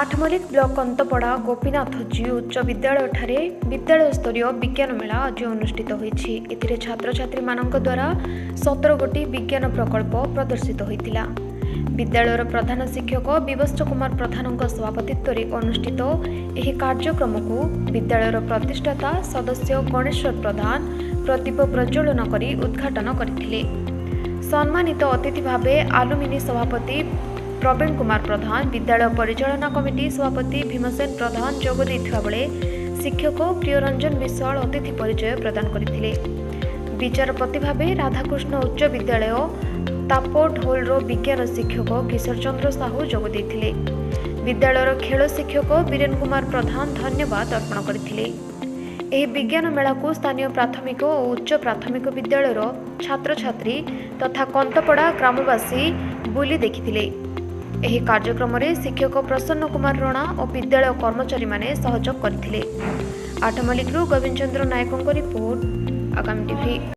Athmallik block कंतपड़ा Gopinathji उच्च विद्यालय विद्यालय स्तरीय विज्ञान मेला आज अनुष्ठित होईछि। एथिरे छात्र छात्री मानक द्वारा 17 गोटी विज्ञान प्रकल्प प्रदर्शित होइतिला। विद्यालयर प्रधान शिक्षक विवश कुमार प्रधान सभापतित्व में अनुष्ठित एही कार्यक्रम को विद्यालयर प्रतिष्ठाता सदस्य गणेश्वर प्रधान प्रदीप प्रज्वलन करी उद्घाटन करथिले। सम्मानित अतिथि भावे आलुमिनी सभापति प्रवीण कुमार प्रधान, विद्यालय परिचालना कमिटी सभापति भीमसेन प्रधान जोग देथिबा बेले शिक्षक प्रियरंजन विशाल अतिथि परिचय प्रदान करथिले। विचारपति भावे राधाकृष्ण उच्च विद्यालय तापोढोल विज्ञान शिक्षक किशोर चंद्र साहू जोग देथिले। विद्यालयर खेल शिक्षक वीरेन कुमार प्रधान धन्यवाद अर्पण करथिले। एही विज्ञान मेला को स्थानीय प्राथमिक और उच्च प्राथमिक विद्यालयर छात्र छात्री तथा कंतपड़ा ग्रामवासी बुली देखिथिले। एही कार्यक्रम रे शिक्षक प्रसन्न कुमार रणा और विद्यालय कर्मचारी माने सहयोग करथिले। आठमल्लिकरू गोविंद चंद्र नायकों रिपोर्ट, आगामी टीवी।